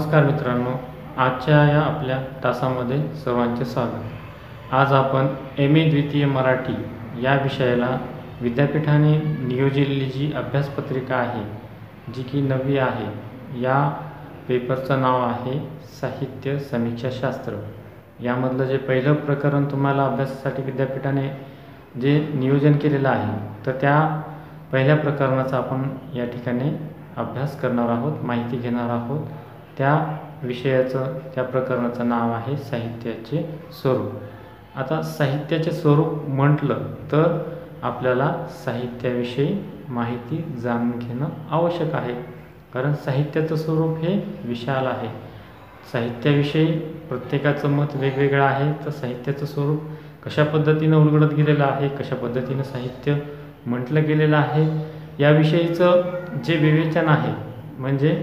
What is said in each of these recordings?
नमस्कार मित्रांनो, आजच्या या आपल्या तासामध्ये सर्वांचे स्वागत। आज आपण एम.ए. द्वितीय मराठी या विषयाला विद्यापीठाने नियोजलेली जी अभ्यासपत्रिका आहे, जी की 9वी आहे, या पेपरचं नाव आहे साहित्य समीक्षाशास्त्र। यामधलं जे पहिलं प्रकरण तुम्हाला अभ्यासासाठी विद्यापीठाने जे नियोजन केलेलं आहे, तर त्या पहिल्या प्रकरणाचा आपण या ठिकाणी अभ्यास करणार आहोत, माहिती घेणार आहोत। त्या विषयाचं, त्या प्रकरणाचं नाव आहे साहित्याचे स्वरूप। आता साहित्याचे स्वरूप म्हटलं तर आपल्याला साहित्याविषयी माहिती जाणून घेणं आवश्यक आहे, कारण साहित्याचं स्वरूप हे विशाल आहे। साहित्याविषयी प्रत्येकाचं मत वेगवेगळं आहे, तर साहित्याचं स्वरूप कशा पद्धतीनं उलगडत गेलेलं आहे, कशा पद्धतीनं साहित्य म्हटलं गेलेलं आहे, याविषयीचं जे विवेचन आहे, म्हणजे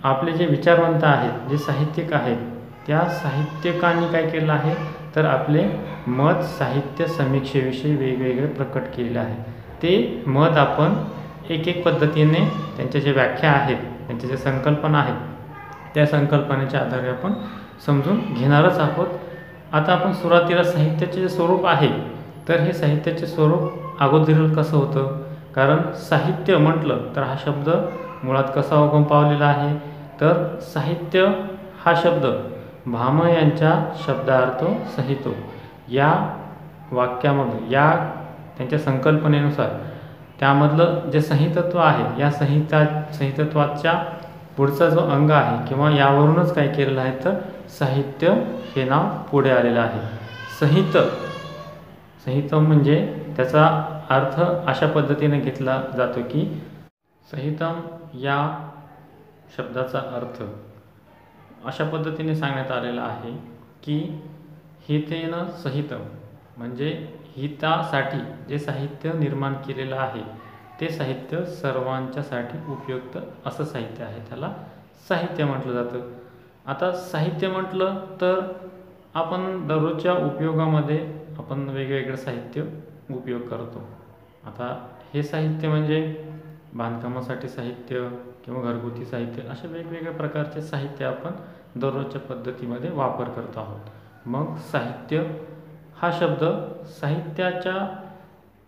आपले जे विचारवंत आहेत, जे साहित्यिक आहेत, त्या साहित्यिकांनी काय केलं आहे, तर आपले मत साहित्य समीक्षेविषयी वेगवेगळे प्रकट केलेले आहे। ते मत आपण एक पद्धतीने त्यांच्या जे व्याख्या आहेत, त्यांच्या जे संकल्पना आहेत, त्या संकल्पनेच्या आधारे आपण समजून घेणारच आहोत। आता आपण सुरुवातीला साहित्याचे जे स्वरूप आहे, तर हे साहित्याचे स्वरूप अगोदर कसं होतं, कारण साहित्य म्हटलं तर हा शब्द मुळात कसा उगम पावलेला आहे, तर साहित्य हा शब्द भाम यांच्या शब्दार्थ सहितो या वाक्यामधून, या त्यांच्या संकल्पनेनुसार त्यामधलं जे संहितत्व आहे, या संहितत्वाच्या पुढचा जो अंग आहे किंवा यावरूनच काय केलेलं आहे, तर साहित्य हे नाव पुढे आलेलं आहे। संहित म्हणजे त्याचा अर्थ अशा पद्धतीने घेतला जातो की संहितम या शब्दाचा अर्थ अशा पद्धतीने सांगण्यात आलेला आहे की हितेन सहितम म्हणजे हितासाठी जे साहित्य निर्माण केलेलं आहे, ते साहित्य सर्वांच्यासाठी उपयुक्त असं साहित्य आहे, त्याला साहित्य म्हटलं जातं। आता साहित्य म्हटलं तर आपण दररोजच्या उपयोगामध्ये आपण वेगवेगळं साहित्य उपयोग करतो। आता हे साहित्य म्हणजे बांधकामासाठी साहित्य किंवा घरगुती साहित्य, अशा वेगवेगळ्या प्रकारचे साहित्य आपण दररोजच्या पद्धतीमध्ये वापर करत आहोत। मग साहित्य हा शब्द साहित्याच्या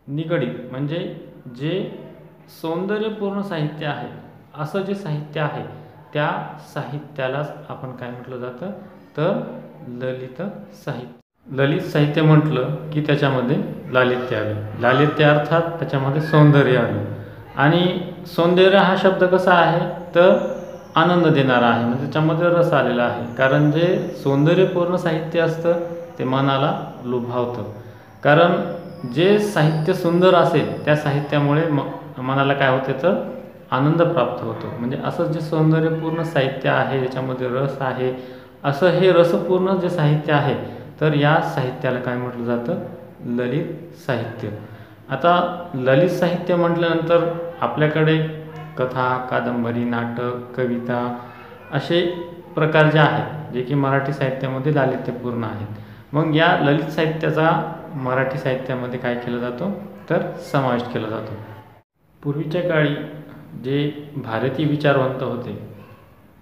निगडीत म्हणजे जे सौंदर्यपूर्ण साहित्य आहे, असं जे साहित्य आहे, त्या साहित्यालाच आपण काय म्हटलं जातं, तर ललित साहित्य। ललित साहित्य म्हटलं की त्याच्यामध्ये लालित्य आलं, लालित्य अर्थात त्याच्यामध्ये सौंदर्य आलं। आणि सौंदर्य हा शब्द कसा आहे, तर आनंद देणारा आहे, म्हणजे त्याच्यामध्ये रस आलेला आहे, कारण जे सौंदर्यपूर्ण साहित्य असतं ते मनाला लुभावतं। कारण जे साहित्य सुंदर असेल, त्या साहित्यामुळे मनाला काय होते, तर आनंद प्राप्त होतो। म्हणजे असं जे सौंदर्यपूर्ण साहित्य आहे, ज्याच्यामध्ये रस आहे, असं हे रसपूर्ण जे साहित्य आहे, तर या साहित्याला काय म्हटलं जातं, ललित साहित्य। आता ललित साहित्य म्हटल्यानंतर आपल्याकडे कथा, कादंबरी, नाटक, कविता असे प्रकार जे आहेत, जे की मराठी साहित्यामध्ये लालित्यपूर्ण आहेत। मग या ललित साहित्याचा मराठी साहित्यामध्ये काय केलं जातो, तर समावेश केला जातो। पूर्वीच्या काळी जे भारतीय विचारवंत होते,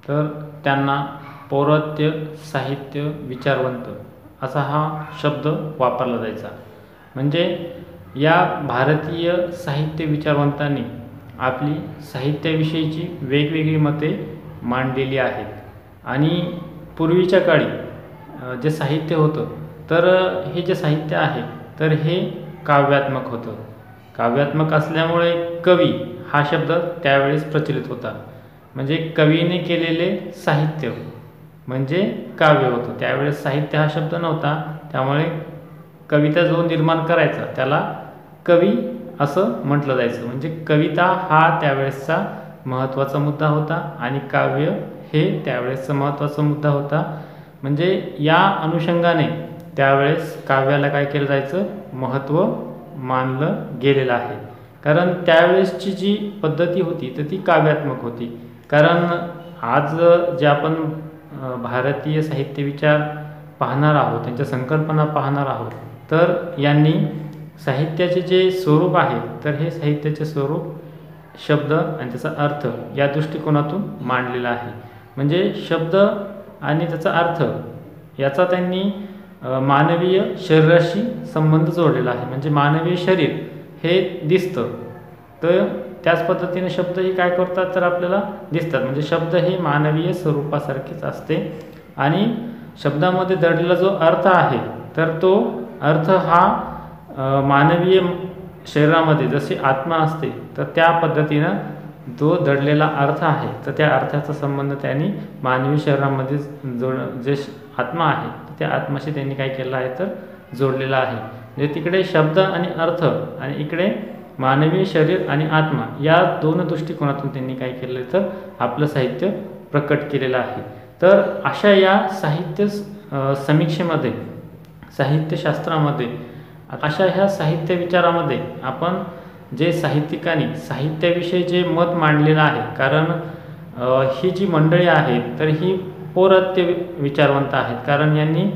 तर त्यांना पौरात्य साहित्य विचारवंत असा हा शब्द वापरला जायचा। म्हणजे या भारतीय साहित्य विचारवंतांनी आपली साहित्याविषयीची वेगवेगळी मते मांडलेली आहेत। आणि पूर्वीच्या काळी जे साहित्य होतं, तर हे जे साहित्य आहे, तर हे काव्यात्मक होतं। काव्यात्मक असल्यामुळे कवी हा शब्द त्यावेळेस प्रचलित होता, म्हणजे कवीने केलेले साहित्य म्हणजे काव्य होतं। त्यावेळेस साहित्य हा शब्द नव्हता, त्यामुळे कविता जो निर्माण करायचा त्याला कवी असं म्हटलं जायचं। म्हणजे कविता हा त्यावेळेसचा महत्त्वाचा मुद्दा होता आणि काव्य हे त्यावेळेसचा महत्त्वाचा मुद्दा होता। म्हणजे या अनुषंगाने त्यावेळेस काव्याला काय केलं जायचं, महत्त्व मानलं गेलेलं आहे। कारण त्यावेळेसची जी पद्धती होती, तर ती काव्यात्मक होती। कारण आज जे आपण भारतीय साहित्य विचार पाहणार आहोत, त्यांच्या संकल्पना पाहणार आहोत, तर यांनी साहित्याचे जे स्वरूप आहे, तर हे साहित्याचे स्वरूप शब्द आणि त्याचा अर्थ या दृष्टिकोनातून मांडलेला आहे। म्हणजे शब्द आणि त्याचा अर्थ याचा त्यांनी मानवीय शरीराशी संबंध जोडलेला आहे. म्हणजे मानवीय शरीर हे दिसतं, तर त्याच पद्धतीने शब्दही काय करतात तर आपल्याला दिसतात. म्हणजे शब्द हे मानवीय स्वरूपासारखेच असते आणि शब्दामध्ये दडलेला जो अर्थ आहे तर तो अर्थ हा मानवीय शरीरामध्ये जसे आत्मा असते तर त्या पद्धतीनं जो दडलेला अर्थ आहे तर त्या अर्थाचा संबंध त्यांनी मानवी शरीरामध्ये जे आत्मा आहे त्या आत्म्याशी त्यांनी काय केलं आहे तर जोडलेला आहे. म्हणजे तिकडे शब्द आणि अर्थ आणि इकडे मानवी शरीर आणि आत्मा या दोन दृष्टिकोनातून त्यांनी काय केलं तर आपलं साहित्य प्रकट केलेलं आहे. तर अशा या साहित्य समीक्षेमध्ये, साहित्यशास्त्रामध्ये, अशा ह्या साहित्य विचारामध्ये आपण जे साहित्यिकांनी साहित्याविषयी जे मत मांडलेलं आहे, कारण ही जी मंडळी आहेत तर ही पौरात्य विचारवंत आहेत. कारण यांनी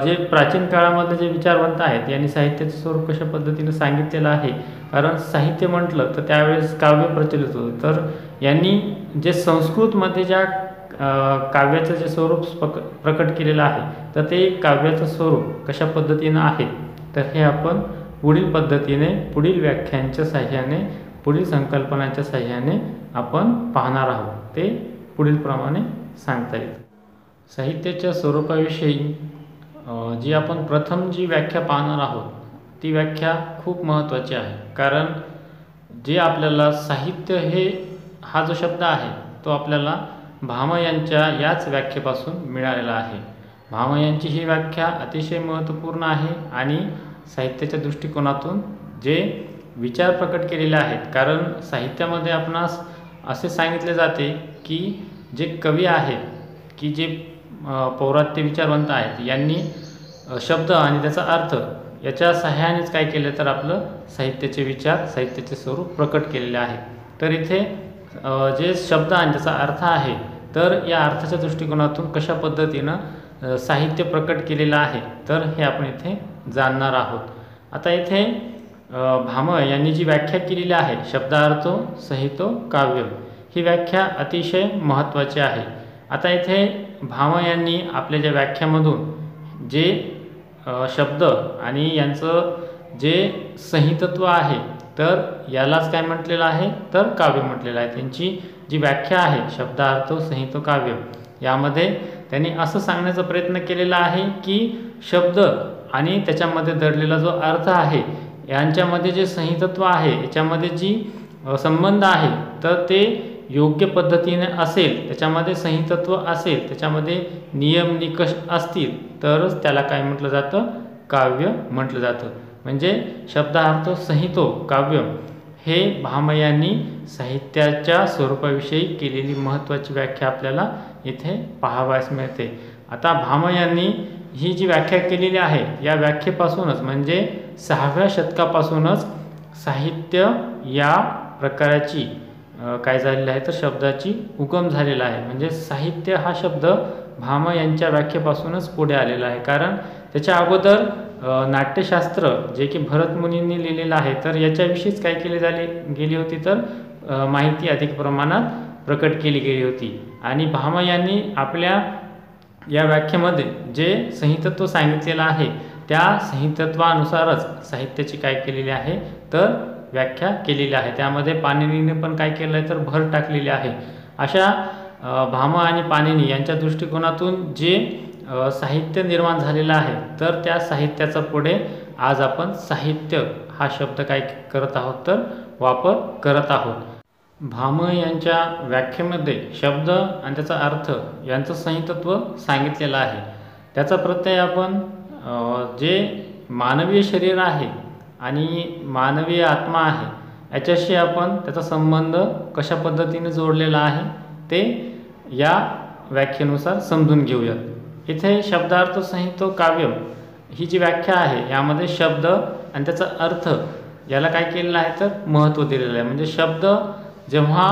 जे प्राचीन काळामधले जे विचारवंत आहेत यांनी साहित्याचं स्वरूप कशा पद्धतीने सांगितलेलं आहे. कारण साहित्य म्हटलं तर त्यावेळेस काव्य प्रचलित होतं, तर यांनी जे संस्कृतमध्ये ज्या काव्याचं जे स्वरूप प्रकट केलेलं आहे तर ते काव्याचं स्वरूप कशा पद्धतीनं आहे तर हे आपण पुढील पद्धतीने पुढील व्याख्यांच्या साह्याने, पुढील संकल्पनांच्या साह्याने आपण पाहणार आहोत. ते पुढील प्रमाणे सांगता येतं. साहित्याच्या स्वरूपाविषयी जी आपण प्रथम जी व्याख्या पाहणार आहोत ती व्याख्या खूप महत्त्वाची आहे. कारण जे आपल्याला साहित्य हा जो शब्द आहे तो आपल्याला भामह यांच्या याच व्याख्येपासून मिळालेला आहे. भामह यांची ही व्याख्या अतिशय महत्त्वपूर्ण आहे आणि साहित्याच्या दृष्टिकोनातून जे विचार प्रकट केलेले आहेत. कारण साहित्यामध्ये आपणास असे सांगितले जाते की जे कवी आहेत की जे पौरात्य विचारवंत आहेत यांनी शब्द आणि त्याचा अर्थ याच्या सहाय्यानेच काय केलं तर आपलं साहित्याचे विचार, साहित्याचे स्वरूप प्रकट केलेले आहे. तर इथे जे शब्द आणि त्याचा अर्थ आहे तर या अर्थाच्या दृष्टिकोनातून कशा पद्धतीनं साहित्य प्रकट केलेलं आहे तर हे आपण इथे जाणणार आहोत. आता इथे भामह यांनी जी व्याख्या केलेली आहे शब्दार्थो सहितो काव्यम, ही व्याख्या अतिशय महत्त्वाची आहे. आता इथे भामह यांनी आपल्या ज्या व्याख्यामधून जे शब्द आणि यांचं जे संहितत्व आहे तर यालाच काय म्हटलेलं आहे तर काव्य म्हटलेलं आहे. त्यांची जी व्याख्या आहे शब्दार्थो संहितो काव्यम, यामध्ये त्यांनी असं सांगण्याचा प्रयत्न केलेला आहे की शब्द आणि त्याच्यामध्ये दडलेला जो अर्थ आहे यांच्यामध्ये जे संहितत्व आहे, याच्यामध्ये जी संबंध आहे तर ते योग्य पद्धतीने असेल, त्याच्यामध्ये संहितत्व असेल, त्याच्यामध्ये नियम निकष असतील तरच त्याला काय म्हटलं जातं काव्य म्हटलं जातं. म्हणजे शब्दार्थो संहितो काव्यम हे भामह यांनी साहित्याच्या स्वरूपाविषयी केलेली महत्त्वाची व्याख्या आपल्याला इथे पाहावयास मिळते. आता भामह यांनी ही जी व्याख्या केलेली आहे या व्याख्येपासूनच म्हणजे 6व्या शतकापासूनच साहित्य या प्रकाराची काय झालेलं आहे तर शब्दाची उगम झालेला आहे. म्हणजे साहित्य हा शब्द भामह यांच्या व्याख्येपासूनच पुढे आलेला आहे. कारण त्याच्या अगोदर नाट्यशास्त्र जे की भरत मुनींनी लिहिलेलं आहे तर याच्याविषयीच काय केली गेली होती तर माहिती अधिक प्रमाणात प्रकट केली गेली होती. आणि भामह यांनी आपल्या या व्याख्येमध्ये जे संहितत्व सांगितलेलं आहे त्या संहितत्वानुसारच साहित्याची काय केलेली आहे तर व्याख्या केलेली आहे. त्यामध्ये पाणिनीने पण काय केलं आहे तर भर टाकलेली आहे. अशा भामह आणि पाणिनी यांच्या दृष्टिकोनातून जे साहित्य निर्माण झालेलं आहे तर त्या साहित्याचा पुढे आज आपण साहित्य हा शब्द काय करत आहोत तर वापर करत आहोत. भामह यांच्या व्याख्येमध्ये शब्द आणि त्याचा अर्थ यांचं संहितत्व सांगितलेलं आहे. त्याचा प्रत्यय आपण जे मानवीय शरीर आहे आणि मानवीय आत्मा आहे याच्याशी आपण त्याचा संबंध कशा पद्धतीने जोडलेला आहे ते या व्याख्येनुसार समजून घेऊयात. इथे शब्दार्थ संहितो काव्यम ही जी व्याख्या आहे यामध्ये शब्द आणि त्याचा अर्थ याला काय केलेलं आहे तर महत्त्व दिलेलं आहे. म्हणजे शब्द जेव्हा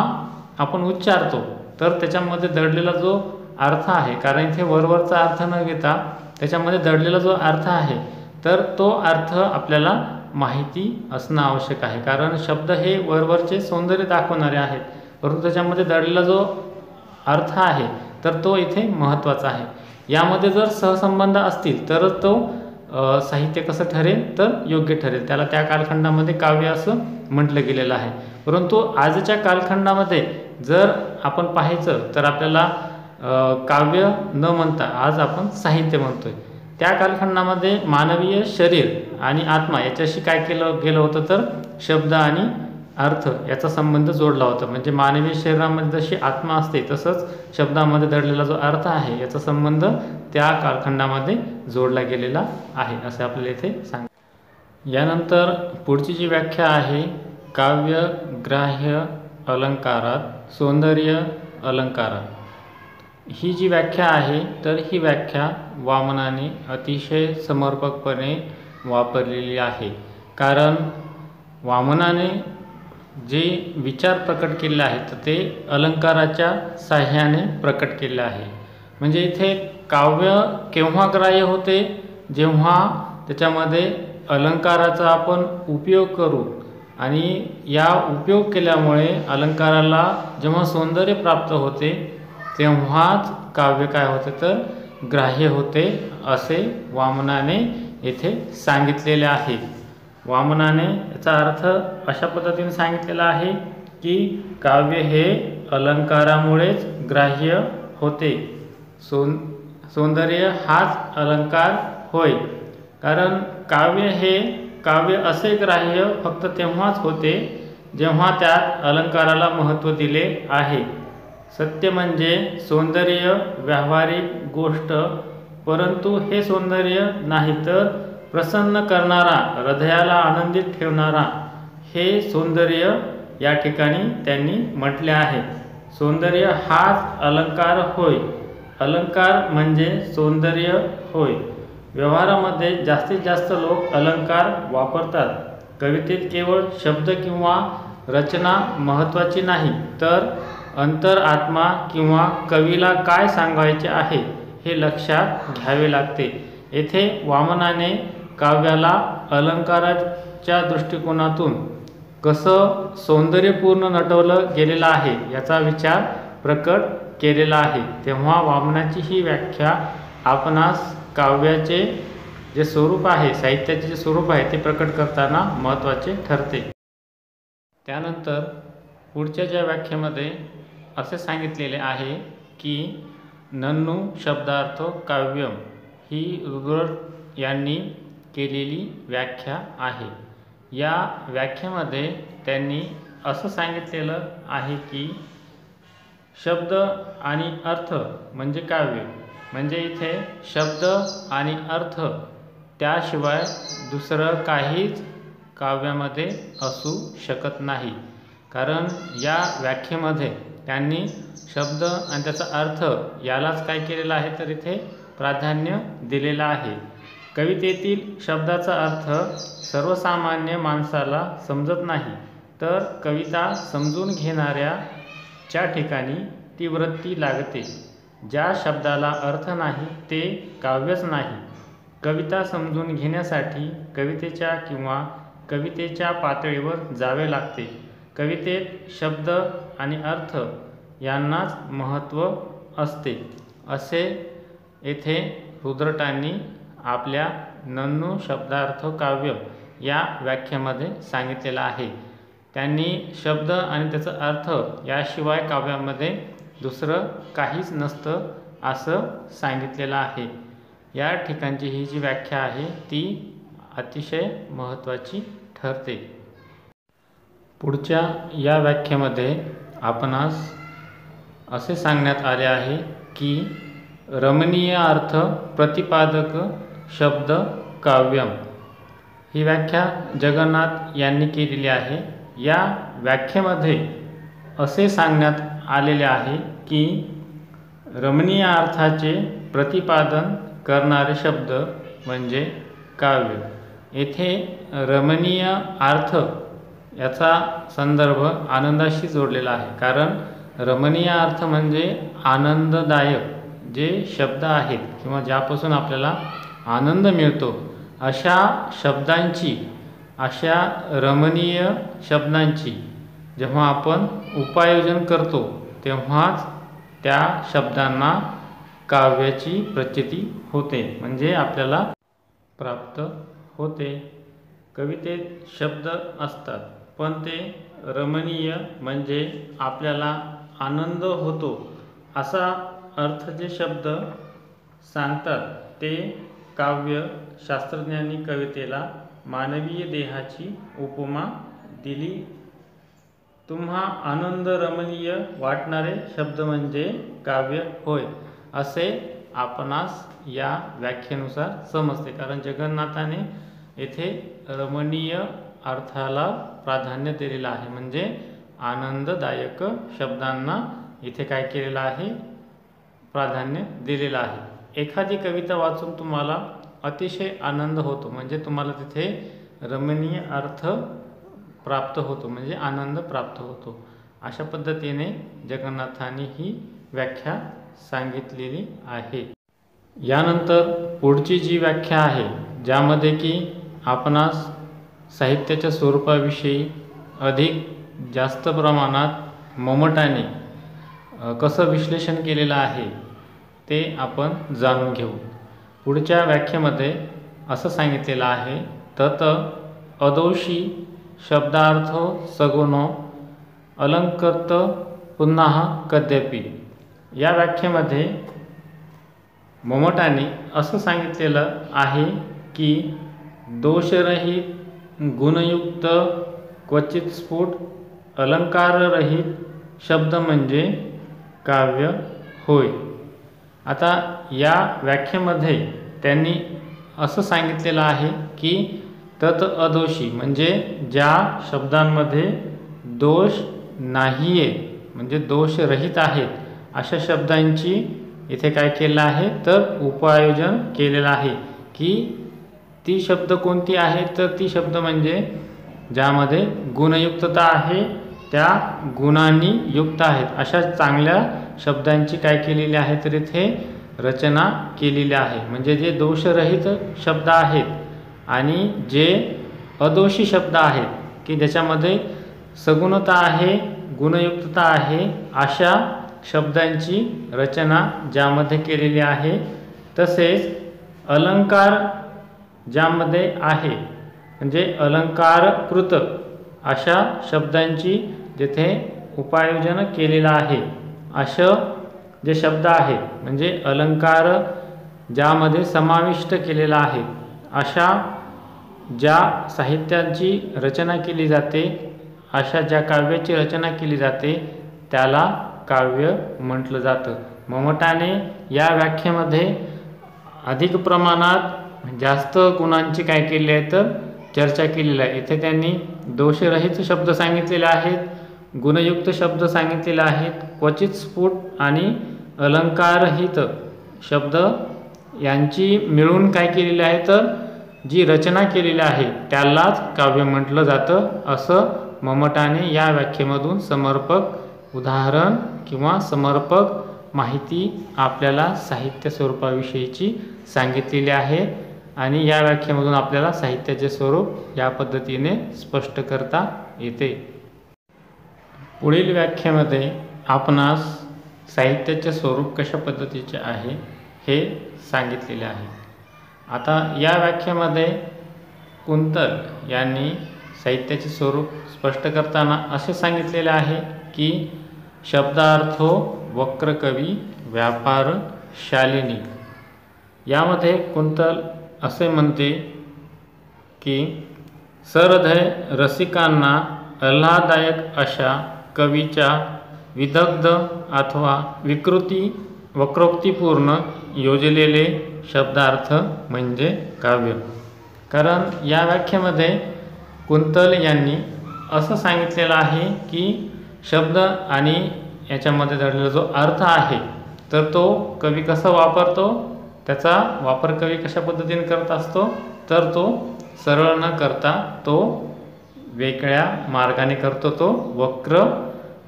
आपण उच्चारतो तर त्याच्यामध्ये दडलेला जो अर्थ आहे, कारण इथे वरवरचा अर्थ न घेता त्याच्यामध्ये दडलेला जो अर्थ आहे तर तो अर्थ आपल्याला माहिती असणं आवश्यक आहे. कारण शब्द हे वरवरचे सौंदर्य दाखवणारे आहेत, परंतु त्याच्यामध्ये दडलेला जो अर्थ आहे तर तो इथे महत्त्वाचा आहे. यामध्ये जर सहसंबंध असतील तरच तो साहित्य कसं ठरेल तर योग्य ठरेल. त्याला त्या कालखंडामध्ये काव्य असं म्हटलं गेलेलं आहे. परंतु आजच्या कालखंडामध्ये जर आपण पाहायचं तर आपल्याला काव्य न म्हणता आज आपण साहित्य म्हणतोय. त्या कालखंडामध्ये मानवीय शरीर आणि आत्मा याच्याशी काय केलं गेलं होतं तर शब्द आणि अर्थ याचा संबंध जोडला होता. म्हणजे मानवी शरीरामध्ये जशी आत्मा असते तसंच शब्दामध्ये दडलेला जो अर्थ आहे याचा संबंध त्या कालखंडामध्ये जोडला गेलेला आहे असे आपल्याला इथे सांग. यानंतर पुढची जी व्याख्या आहे काव्य ग्राह्य अलंकारात सौंदर्य अलंकारात, ही जी व्याख्या आहे तर ही व्याख्या वामनाने अतिशय समर्पकपणे वापरलेली आहे. कारण वामनाने जे विचार प्रकट केले आहेत ते अलंकाराच्या साह्याने प्रकट केले आहे. म्हणजे इथे काव्य केव्हा ग्राह्य होते जेव्हा त्याच्यामध्ये अलंकाराचा आपण उपयोग करू आणि या उपयोग केल्यामुळे अलंकाराला जेव्हा सौंदर्य प्राप्त होते तेव्हाच काव्य काय होते तर ग्राह्य होते असे वामनाने येथे सांगितलेले आहे. वामनाने याचा अर्थ अशा पद्धतीने सांगितलेला आहे की काव्य हे अलंकारामुळेच ग्राह्य होते. सौंदर्य हाच अलंकार होय. कारण काव्य असे ग्राह्य फक्त तेव्हाच होते जेव्हा त्यात अलंकाराला महत्त्व दिले आहे. सत्य म्हणजे सौंदर्य व्यावहारिक गोष्ट, परंतु हे सौंदर्य नाही तर प्रसन्न करणारा हृदयाला आनंदित ठेवणारा हे सौंदर्य या ठिकाणी त्यांनी म्हटले आहे. सौंदर्य हाच अलंकार होय. अलंकार म्हणजे सौंदर्य होय. व्यवहारामध्ये जास्तीत जास्त लोक अलंकार वापरतात. कवितेत केवळ शब्द किंवा रचना महत्त्वाची नाही तर अंतर आत्मा किंवा कवीला काय सांगायचे आहे हे लक्षात घ्यावे लागते. येथे वामनाने काव्याला अलंकाराच्या दृष्टिकोनातून कसं सौंदर्यपूर्ण नटवलं गेलेलं आहे याचा विचार प्रकट केलेला आहे. तेव्हा वामनाची ही व्याख्या आपणास काव्याचे जे स्वरूप आहे साहित्याचे जे स्वरूप आहे ते प्रकट करताना महत्त्वाचे ठरते. त्यानंतर पुढच्या ज्या व्याख्येमध्ये असे सांगितलेले आहे की नन्नू शब्दार्थ काव्यम ही रुद्रट यांनी केलेली व्याख्या आहे. या व्याख्येमध्ये त्यांनी असं सांगितलेलं आहे की शब्द आणि अर्थ म्हणजे काव्य. म्हणजे इथे शब्द आणि अर्थ त्याशिवाय दुसरं काहीच काव्यामध्ये असू शकत नाही. कारण या व्याख्येमध्ये त्यांनी शब्द आणि त्याचा अर्थ यालाच काय केलेलं आहे तर इथे प्राधान्य दिलेलं आहे. कवितेतील शब्दाचा अर्थ सर्वसामान्य माणसाला समजत नाही तर कविता समजून घेणाऱ्याच्या ठिकाणी ती वृत्ती लागते. ज्या शब्दाला अर्थ नाही ते काव्यच नाही. कविता समजून घेण्यासाठी कवितेच्या किंवा कवितेच्या पातळीवर जावे लागते. कवितेत शब्द आणि अर्थ यांनाच महत्त्व असते असे येथे रुद्रटांनी आपल्या नन्नू शब्दार्थ काव्य या व्याख्येमध्ये सांगितलेलं आहे. त्यांनी शब्द आणि त्याचा अर्थ याशिवाय काव्यामध्ये दुसरं काहीच नसतं असं सांगितलेलं आहे. या ठिकाणची ही जी व्याख्या आहे ती अतिशय महत्त्वाची ठरते. पुढच्या या व्याख्येमध्ये आपणास असे सांगण्यात आले आहे की रमणीय अर्थ प्रतिपादक शब्द काव्यम ही व्याख्या जगन्नाथ यांनी केलेली आहे. या व्याख्येमध्ये असे सांगण्यात आलेले आहे की रमणीय अर्थाचे प्रतिपादन करणारे शब्द म्हणजे काव्य. येथे रमणीय अर्थ याचा संदर्भ आनंदाशी जोडलेला आहे. कारण रमणीय अर्थ म्हणजे आनंददायक जे शब्द आहेत किंवा ज्यापासून आपल्याला आनंद मिळतो अशा शब्दांची अशा रमणीय शब्दांची जेव्हा आपण उपायोजन करतो तेव्हाच त्या शब्दांना काव्याची प्रचिती होते, म्हणजे आपल्याला प्राप्त होते. कवितेत शब्द असतात पण ते रमणीय म्हणजे आपल्याला आनंद होतो असा अर्थ जे शब्द सांगतात ते काव्य शास्त्रज्ञांनी कवितेला मानवीय देहाची उपमा दिली. तुम्हा आनंद रमणीय वाटणारे शब्द म्हणजे काव्य होय असे आपणास या व्याख्येनुसार समजते. कारण जगन्नाथाने येथे रमणीय अर्थाला प्राधान्य दिलेलं आहे, म्हणजे आनंददायक शब्दांना इथे काय केलेलं आहे, प्राधान्य दिलेलं आहे. एखादी कविता वाचून तुम्हाला अतिशय आनंद होतो म्हणजे तुम्हाला तिथे रमणीय अर्थ प्राप्त होतो, म्हणजे आनंद प्राप्त होतो. अशा पद्धतीने जगन्नाथाने ही व्याख्या सांगितलेली आहे. यानंतर पुढची जी व्याख्या आहे ज्यामध्ये की आपणास साहित्याच्या स्वरूपाविषयी अधिक जास्त प्रमाणात ममटाने कसं विश्लेषण केलेलं आहे ते आपण जाणून घेऊ. पुढच्या व्याख्येमध्ये असं सांगितलेलं आहे, तत अदोषी शब्दार्थो सगुणो अलंकृत पुन्हा कद्यपि. या व्याख्येमध्ये ममटाने असं सांगितलेलं आहे की दोषरहित गुणयुक्त क्वचित स्फुट अलंकाररहित शब्द म्हणजे काव्य होय. आता या व्याख्येमध्ये त्यांनी असं सांगितलेलं आहे की तत अदोषी म्हणजे ज्या शब्दांमध्ये दोष नाही आहे म्हणजे दोषरहित आहेत अशा शब्दांची इथे काय केलं आहे तर उपायोजन केलेलं आहे. की ती शब्द कोणती आहे तर ती शब्द म्हणजे ज्यामध्ये गुणयुक्तता आहे, त्या गुणांनी युक्त आहेत अशा चांगल्या शब्दांची काय केलेली आहे तर इथे रचना केलेली आहे. म्हणजे जे दोषरहित शब्द आहेत आणि जे अदोषी शब्द आहेत की ज्याच्यामध्ये सगुणता आहे, गुणयुक्तता आहे अशा शब्दांची रचना ज्यामध्ये केलेली आहे. तसेच अलंकार ज्यामध्ये आहे म्हणजे अलंकारकृत अशा शब्दांची जिथे उपायोजन केलेलं आहे. असं जे शब्द आहेत म्हणजे अलंकार ज्यामध्ये समाविष्ट केलेला आहे अशा ज्या साहित्यांची रचना केली जाते, अशा ज्या काव्याची रचना केली जाते त्याला काव्य म्हटलं जातं. ममटाने या व्याख्येमध्ये अधिक प्रमाणात जास्त गुणांची काय केली आहे तर चर्चा केलेली आहे. इथे त्यांनी दोषरहित शब्द सांगितलेले आहेत, गुणयुक्त शब्द सांगितलेले आहेत, क्वचित स्फुट आणि अलंकारहित शब्द यांची मिळून काय केलेली आहे तर जी रचना केलेली आहे त्यालाच काव्य म्हटलं जातं असं ममटाने या व्याख्येमधून समर्पक उदाहरण किंवा समर्पक माहिती आपल्याला साहित्य स्वरूपाविषयीची सांगितलेली आहे. आणि या व्याख्येमधून आपल्याला साहित्याचे स्वरूप या पद्धतीने स्पष्ट करता येते. पुढील व्याख्येमध्ये आपणास साहित्याचे स्वरूप कशा पद्धतीचे आहे हे सांगितलेले आहे. आता या व्याख्येमध्ये कुंतल यांनी साहित्याचे स्वरूप स्पष्ट करताना असे सांगितलेले आहे की शब्दार्थो वक्रकवी व्यापार शालिनी. यामध्ये कुंतल असे म्हणते की सरहृदय रसिकांना आल्हाददायक अशा कवीच्या विदग्ध अथवा वक्रोक्तीपूर्ण योजलेले शब्दार्थ म्हणजे काव्य. कारण या व्याख्येमध्ये कुंतल यांनी असं सांगितलेलं आहे की शब्द आणि याच्यामध्ये दडलेला जो अर्थ आहे तर तो कवी कसा वापरतो, त्याचा वापर कवी कशा पद्धतीने करत असतो तर तो सरळ न करता तो वेगळ्या मार्गाने करतो, तो वक्र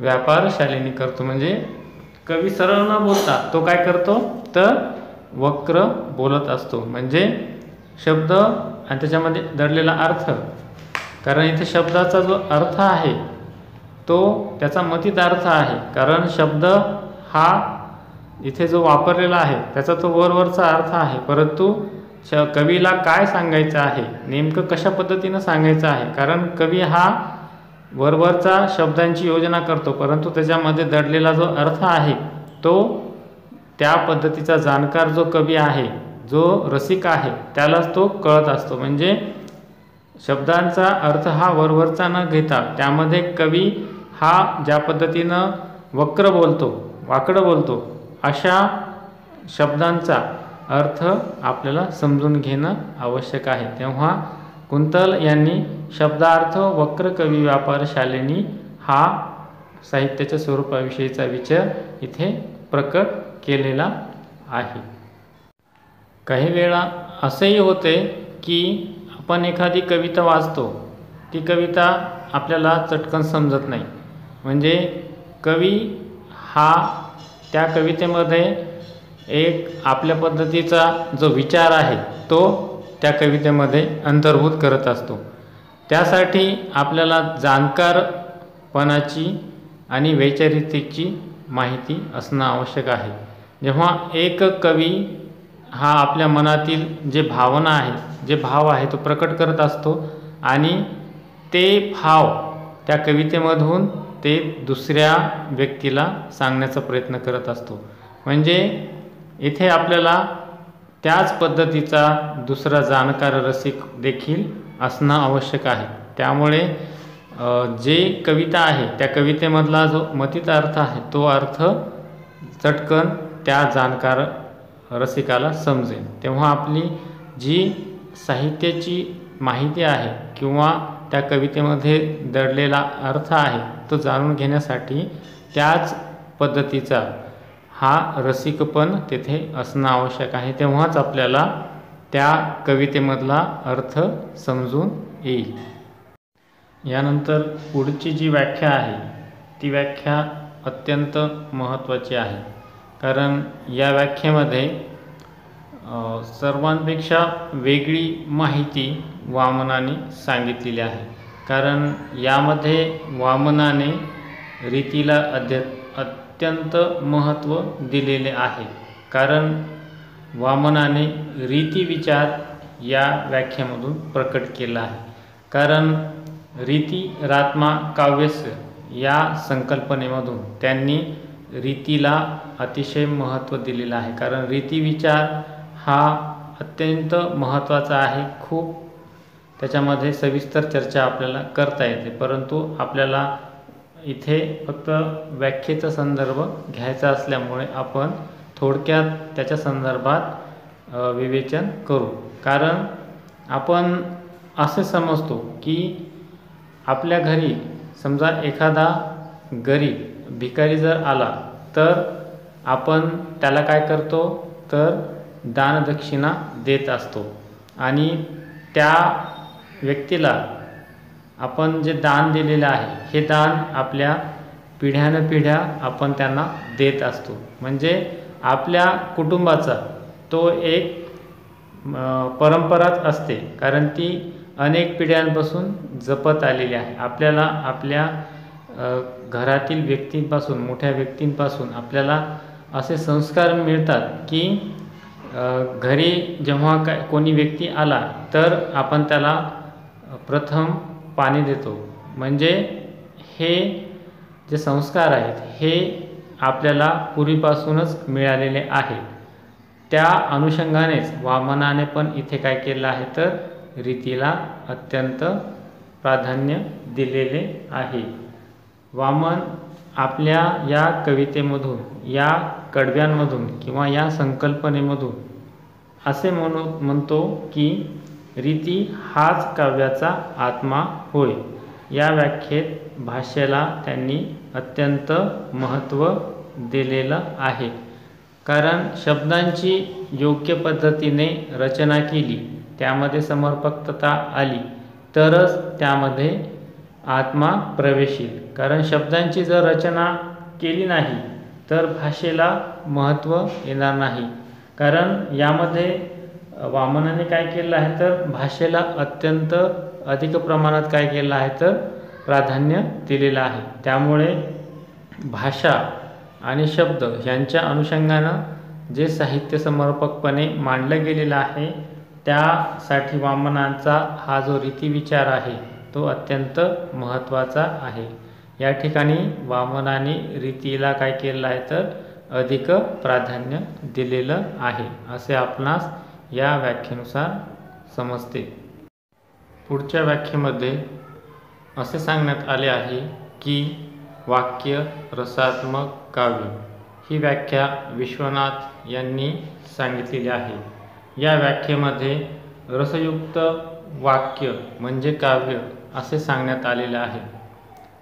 व्यापारशालिनी करतो. म्हणजे कवी सरळ न बोलता तो काय करतो तर वक्र बोलत असतो. म्हणजे शब्द आणि त्याच्यामध्ये दडलेला अर्थ, कारण इथे शब्दाचा जो अर्थ आहे तो त्याचा मतीत अर्थ आहे. कारण शब्द हा इथे जो वापरलेला आहे त्याचा तो वरवरचा अर्थ आहे, परंतु कवीला काय सांगायचं आहे, नेमकं कशा पद्धतीनं सांगायचं आहे, कारण कवी हा वरवरचा शब्दांची योजना करतो, परंतु त्याच्यामध्ये दडलेला जो अर्थ आहे तो त्या पद्धतीचा जाणकार जो कवी आहे, जो रसिक आहे, त्यालाच तो कळत असतो. म्हणजे शब्दांचा अर्थ हा वरवरचा न घेता त्यामध्ये कवी हा ज्या पद्धतीनं वक्र बोलतो, वाकडं बोलतो, अशा शब्दांचा अर्थ आपल्याला समजून घेणं आवश्यक आहे. तेव्हा कुंतल यांनी शब्दार्थ वक्र कवी व्यापार शालिनी हा साहित्याच्या स्वरूपाविषयीचा विचार इथे प्रकट केलेला आहे. काही वेळा असेही होते की आपण एखादी कविता वाचतो, ती कविता आपल्याला चटकन समजत नाही, म्हणजे कवी हा त्या कवितेमध्ये एक आपल्या पद्धतीचा जो विचार आहे तो त्या कवितेमध्ये अंतर्भूत करत असतो. त्यासाठी आपल्याला जाणकारपणाची आणि वैचारिकतेची माहिती असणं आवश्यक आहे. जेव्हा एक कवी हा आपल्या मनातील जे भावना आहे, जे भाव आहे तो प्रकट करत असतो आणि ते भाव त्या कवितेमधून ते दुसऱ्या व्यक्तीला सांगण्याचा प्रयत्न करत असतो. म्हणजे इथे आपल्याला त्याच पद्धतीचा दुसरा जाणकार रसिक देखील असणं आवश्यक आहे. त्यामुळे जे कविता आहे त्या कवितेमधला जो मथित अर्थ आहे तो अर्थ चटकन त्या जाणकार रसिकाला समजेल. तेव्हा आपली जी साहित्याची माहिती आहे किंवा त्या कवितेमध्ये दडलेला अर्थ आहे तो जाणून घेण्यासाठी त्याच पद्धतीचा हा रसिकपण तेथे असणं आवश्यक आहे. तेव्हाच आपल्याला त्या कवितेमधला अर्थ समजून येईल. यानंतर पुढची जी व्याख्या आहे ती व्याख्या अत्यंत महत्त्वाची आहे, कारण या व्याख्येमध्ये सर्वांपेक्षा वेगळी माहिती वामनाने सांगितलेली आहे. कारण यामध्ये वामनाने रीतीला अत्यंत महत्त्व दिलेले आहे. कारण वामनाने रीती विचार या व्याख्येमधून प्रकट केला आहे. कारण रीती रात्मा काव्यस्य या संकल्पनेमधून त्यांनी रीतीला अतिशय महत्त्व दिलेलं आहे. कारण रीती विचार हा अत्यंत महत्त्वाचा आहे. खूप त्याच्यामध्ये सविस्तर चर्चा आपल्याला करता येते, परंतु आपल्याला इथे फक्त व्याख्येचा संदर्भ घ्यायचा असल्यामुळे आपण थोडक्यात त्याच्या संदर्भात विवेचन करू. कारण आपण असे समजतो की आपल्या घरी समजा एखादा गरीब भिकारी जर आला तर आपण त्याला काय करतो तर दानदक्षिणा देत असतो आणि त्या व्यक्तीला आपण जे दान दिलेलं आहे हे दान आपल्या पिढ्यानपिढ्या आपण त्यांना देत असतो. म्हणजे आपल्या कुटुंबाचा तो एक परंपराच असते, कारण ती अनेक पिढ्यांपासून जपत आलेली आहे. आपल्याला आपल्या घरातील व्यक्तींपासून, मोठ्या व्यक्तींपासून आपल्याला असे संस्कार मिळतात की घरी जेव्हा कोणी व्यक्ती आला तर आपण त्याला प्रथम पाणी देतो. म्हणजे हे जे संस्कार आहेत हे आपल्याला पूर्वीपासूनच मिळालेले आहेत. त्या अनुषंगानेच वामनाने पण इथे काय केलं आहे तर रीतीला अत्यंत प्राधान्य दिलेले आहे. वामन आपल्या या कवितेमधून, या कडव्यांमधून किंवा या संकल्पनेमधून असे म्हणतो की रीती हाच काव्याचा आत्मा होय. या व्याख्येत भाषेला त्यांनी अत्यंत महत्त्व दिलेलं आहे. कारण शब्दांची योग्य पद्धतीने रचना केली, त्यामध्ये समर्पकता आली तरच त्यामध्ये आत्मा प्रवेश येईल. कारण शब्दांची जर रचना केली नाही तर भाषेला महत्त्व येणार नाही. कारण यामध्ये वामनाने काय केलं आहे तर भाषेला अत्यंत अधिक प्रमाणात काय केलं आहे तर प्राधान्य दिलेलं आहे. त्यामुळे भाषा आणि शब्द यांच्या अनुषंगानं जे साहित्य समर्पकपणे मांडलं गेलेलं आहे, त्यासाठी वामनांचा हा जो रीतिविचार आहे तो अत्यंत महत्त्वाचा आहे. या ठिकाणी वामनाने रीतीला काय केलेलं आहे तर अधिक प्राधान्य दिलेलं आहे असे आपणास या व्याख्येनुसार समजते. पुढच्या व्याख्येमध्ये असे सांगण्यात आले आहे की वाक्य रसात्मक काव्य ही व्याख्या विश्वनाथ यांनी सांगितलेली आहे. या व्याख्येमध्ये रसयुक्त वाक्य म्हणजे काव्य असे सांगण्यात आलेले आहे.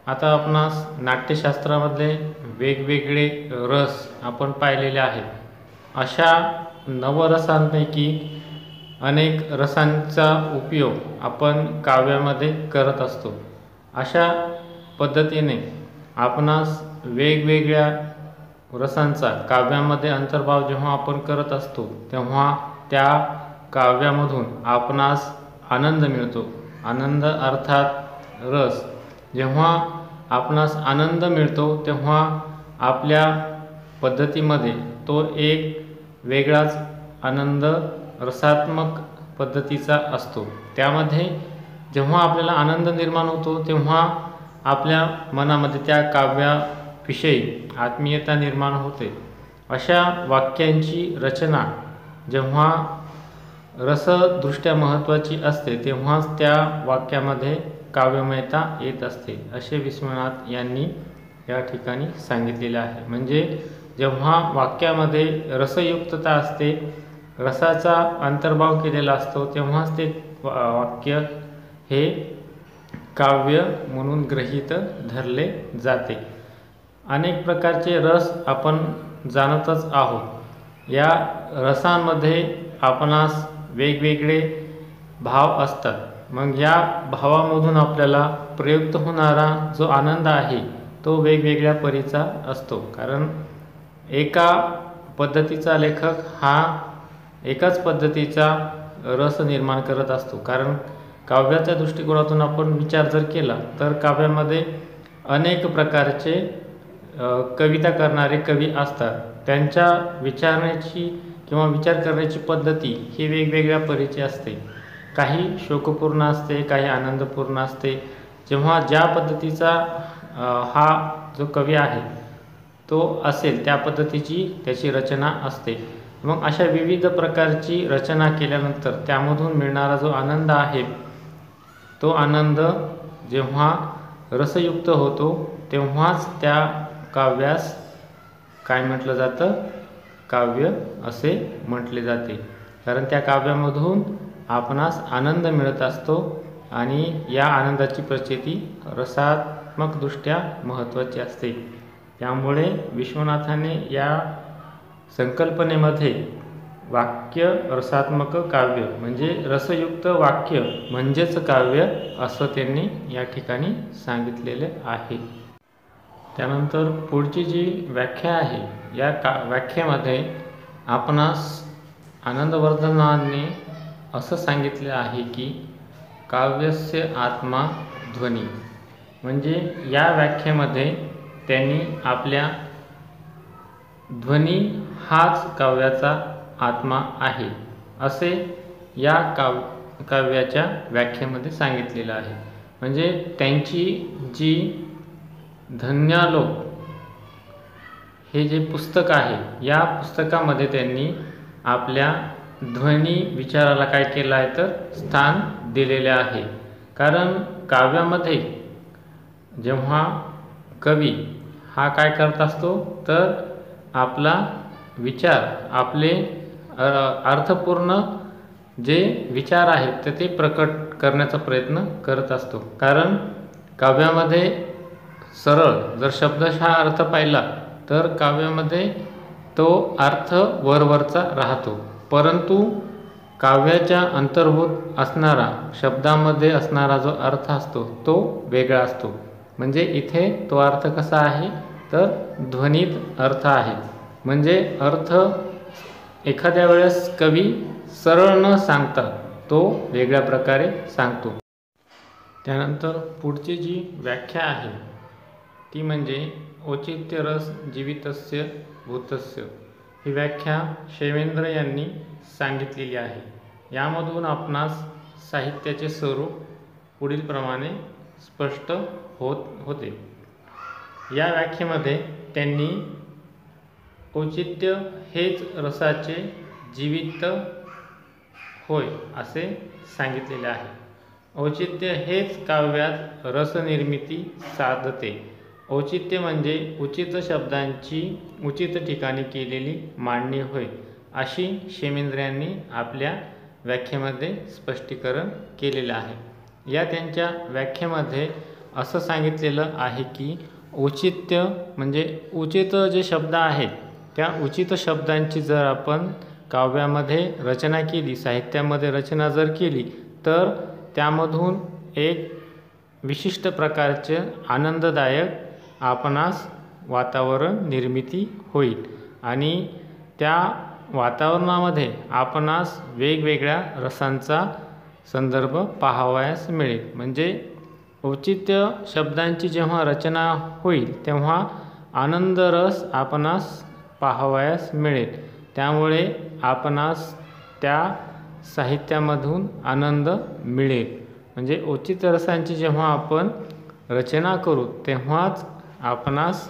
आता आपणास नाट्यशास्त्रामध्ये वेगवेगळे रस आपण पाहिलेले आहेत. अशा नवरसांपैकी अनेक रसांचा उपयोग आपण काव्यामध्ये करत असतो. अशा पद्धतीने आपणास वेगवेगळ्या रसांचा काव्यामध्ये अंतर्भाव जेव्हा आपण करत असतो तेव्हा त्या काव्यामधून आपणास आनंद मिळतो. आनंद अर्थात रस. जेव्हा आपणास आनंद मिळतो तेव्हा आपल्या पद्धतीमध्ये तो एक वेगळाच आनंद रसात्मक पद्धतीचा असतो. त्यामध्ये जेव्हा आपल्याला आनंद निर्माण होतो तेव्हा आपल्या मनामध्ये त्या काव्याविषयी आत्मीयता निर्माण होते. अशा वाक्यांची रचना जेव्हा रसदृष्ट्या महत्त्वाची असते तेव्हाच त्या वाक्यामध्ये काव्यमयता येत असते असे विश्वनाथ यांनी या ठिकाणी सांगितलेले आहे. म्हणजे जेव्हा वाक्यामध्ये रसयुक्तता असते, रसाचा अंतर्भाव केलेला असतो तेव्हाच ते वाक्य हे काव्य म्हणून गृहीत धरले जाते. अनेक प्रकारचे रस आपण जाणतच आहोत. या रसांमध्ये आपणास वेगवेगळे भाव असतात. मग या भावामधून आपल्याला प्रयुक्त होणारा जो आनंद आहे तो वेगवेगळ्या परीचा असतो. कारण एका पद्धतीचा लेखक हा एकाच पद्धतीचा रस निर्माण करत असतो. कारण काव्याच्या दृष्टिकोनातून आपण विचार जर केला तर काव्यामध्ये अनेक प्रकारचे कविता करणारे कवी असतात. त्यांच्या विचारण्याची किंवा विचार करण्याची पद्धती ही वेगवेगळ्या परीची असते. काही शोकपूर्ण असते, काही आनंदपूर्ण असते. जेव्हा ज्या पद्धतीचा हा जो कवी आहे तो असेल त्या पद्धतीची त्याची रचना असते. मग अशा विविध प्रकारची रचना केल्यानंतर त्यामधून मिळणारा जो आनंद आहे तो आनंद जेव्हा रसयुक्त होतो तेव्हाच त्या काव्यास काय म्हटलं जातं, काव्य असे म्हटले जाते. कारण त्या काव्यामधून आपणास आनंद मिळत असतो आणि या आनंदाची प्रचिती रसात्मकदृष्ट्या महत्त्वाची असते. त्यामुळे विश्वनाथाने या संकल्पनेमध्ये वाक्य रसात्मक काव्य म्हणजे रसयुक्त वाक्य म्हणजेच काव्य असं त्यांनी या ठिकाणी सांगितलेले आहे. त्यानंतर पुढची जी व्याख्या आहे या व्याख्येमध्ये आपणास आनंदवर्धनाने असं सांगितले आहे की काव्यस्य आत्मा ध्वनी. म्हणजे या व्याख्येमध्ये त्यांनी आपल्या ध्वनी हाच काव्याचा आत्मा आहे असे या काव्याच्या व्याख्येमध्ये सांगितलेलं आहे. म्हणजे त्यांची जी धन्यालोक हे जे पुस्तक आहे या पुस्तकामध्ये त्यांनी आपल्या ध्वनी विचाराला काय केलं आहे तर स्थान दिलेले आहे. कारण काव्यामध्ये जेव्हा कवी हा काय करत असतो तर आपला विचार आपले अर्थपूर्ण जे विचार आहेत तर ते प्रकट करण्याचा प्रयत्न करत असतो. कारण काव्यामध्ये सरळ जर शब्दशः अर्थ पाहिला तर काव्यामध्ये तो अर्थ वरवरचा राहतो. परंतु काव्याच्या अंतर्भूत असणारा शब्दामध्ये असणारा जो अर्थ असतो तो वेगळा असतो. म्हणजे इथे तो अर्थ कसा आहे तर ध्वनीत अर्थ आहे. म्हणजे अर्थ एखाद्या वेळेस कवी सरळ न सांगता तो वेगळ्या प्रकारे सांगतो. त्यानंतर पुढची जी व्याख्या आहे ती म्हणजे औचित्य रस जीवितस्य भूतस्य ही व्याख्या क्षेमेंद्र यांनी सांगितलेली आहे। यामधून आपणास साहित्याचे स्वरूप पुढील प्रमाणे स्पष्ट होते। या व्याख्येमध्ये त्यांनी औचित्य हेच रसाचे जीवित होय असे सांगितलेले आहे। औचित्य हेच काव्यात रसनिर्मिती साधते। औचित्य म्हणजे उचित शब्दांची उचित ठिकाणी केलेली मांडणी होय अशी क्षेमेंद्र यांनी आपल्या व्याख्येमध्ये स्पष्टीकरण केलेलं आहे। या त्यांच्या व्याख्येमध्ये असं सांगितलेलं आहे की औचित्य म्हणजे उचित जे शब्द आहेत त्या उचित शब्दांची जर आपण काव्यामध्ये रचना केली, साहित्यामध्ये रचना जर केली तर त्यामधून एक विशिष्ट प्रकारचे आनंददायक आपणास वातावरण निर्मिती होईल आणि त्या वातावरणामध्ये आपणास वेगवेगळ्या रसांचा संदर्भ पाहावयास मिळेल। म्हणजे औचित्य शब्दांची जेव्हा रचना होईल तेव्हा आनंद रस आपणास पाहावयास मिळेल। त्यामुळे आपणास त्या साहित्यामधून आनंद मिळेल। म्हणजे औचित्य रसांची जेव्हा आपण रचना करू तेव्हाच आपणास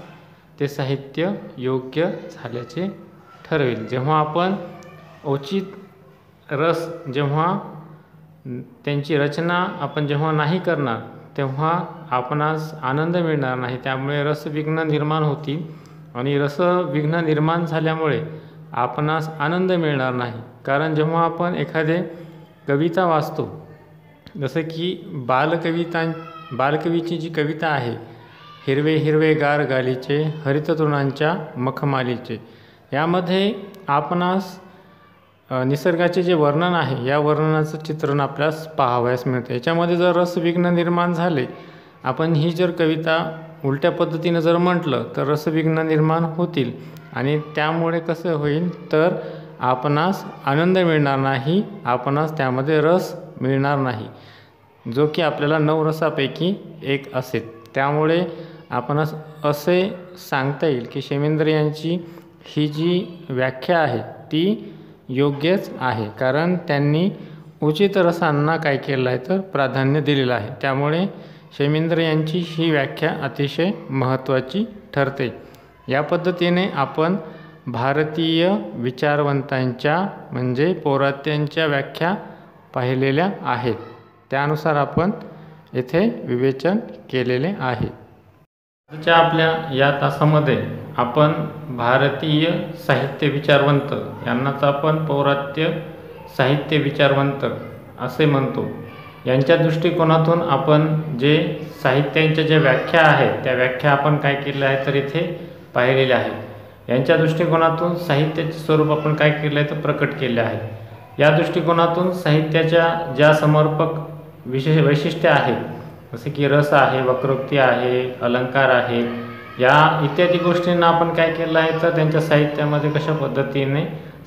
ते साहित्य योग्य झाल्याचे ठरवेल। जेव्हा आपण औचित्य रस जेव्हा त्यांची रचना आपण जेव्हा नाही करणार तेव्हा आपणास आनंद मिळणार नाही। त्यामुळे रसविघ्न निर्माण होतील आणि रसविघ्न निर्माण झाल्यामुळे आपणास आनंद मिळणार नाही। कारण जेव्हा आपण एखादे कविता वाचतो, जसं की बालकवीची जी कविता आहे, हिरवे हिरवे गार गालीचे हरित तृणांच्या मखमालीचे, यामध्ये आपणास निसर्गाचे जे वर्णन आहे या वर्णनाचं चित्रण आपल्यास पाहावयास मिळते। याच्यामध्ये जर रसविघ्न निर्माण झाले, आपण ही जर कविता उलट्या पद्धतीनं जर म्हटलं तर रसविघ्न निर्माण होतील आणि त्यामुळे कसं होईल तर आपणास आनंद मिळणार नाही, आपणास त्यामध्ये रस मिळणार नाही, जो की आपल्याला 9 रसापैकी एक असेल। त्यामुळे आपणास असे सांगता येईल की क्षेमेंद्र यांची ही जी व्याख्या आहे ती योग्यच आहे, कारण त्यांनी उचित रसांना काय केलं आहे तर प्राधान्य दिलेलं आहे। त्यामुळे क्षेमेंद्र यांची ही व्याख्या अतिशय महत्त्वाची ठरते। या पद्धतीने आपण भारतीय विचारवंतांच्या म्हणजे पौरात्यांच्या व्याख्या पाहिलेल्या आहेत, त्यानुसार आपण येथे विवेचन केलेले आहे। आजच्या आपल्या या तासामध्ये आपण भारतीय साहित्य विचारवंत यांनाच आपण पौरात्य साहित्य विचारवंत असे म्हणतो। यांच्या दृष्टिकोनातून आपण जे साहित्यांच्या ज्या व्याख्या आहेत त्या व्याख्या आपण काय केल्या आहे तर इथे पाहिलेल्या आहेत। यांच्या दृष्टिकोनातून साहित्याचे स्वरूप आपण काय केले आहे तर प्रकट केले आहे। या दृष्टिकोनातून साहित्याच्या ज्या समर्पक विशेष वैशिष्ट्ये आहेत, जसे की रस आहे, वक्रोक्ती आहे, अलंकार आहे, या इत्यादी गोष्टींना आपण काय केलं आहे तर त्यांच्या साहित्यामध्ये कशा पद्धतीने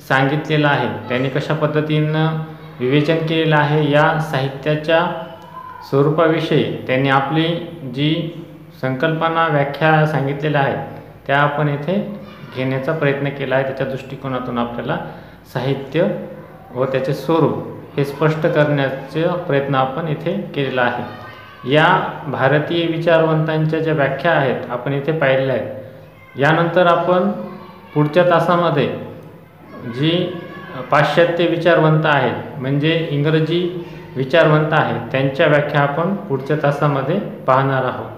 सांगितलेलं आहे, त्यांनी कशा पद्धतीनं विवेचन केलेलं आहे, या साहित्याच्या स्वरूपाविषयी त्यांनी आपली जी संकल्पना व्याख्या सांगितलेल्या आहेत त्या आपण इथे घेण्याचा प्रयत्न केला आहे। त्याच्या दृष्टिकोनातून आपल्याला साहित्य व त्याचे स्वरूप हे स्पष्ट करण्याचा प्रयत्न आपण इथे केलेला आहे। या भारतीय विचारवंतांच्या ज्या व्याख्या आहेत आपण इथे पाहिलेल्या आहेत। यानंतर आपण पुढच्या तासामध्ये जी पाश्चात्य विचारवंत आहेत म्हणजे इंग्रजी विचारवंत आहेत त्यांच्या व्याख्या आपण पुढच्या तासामध्ये पाहणार आहोत।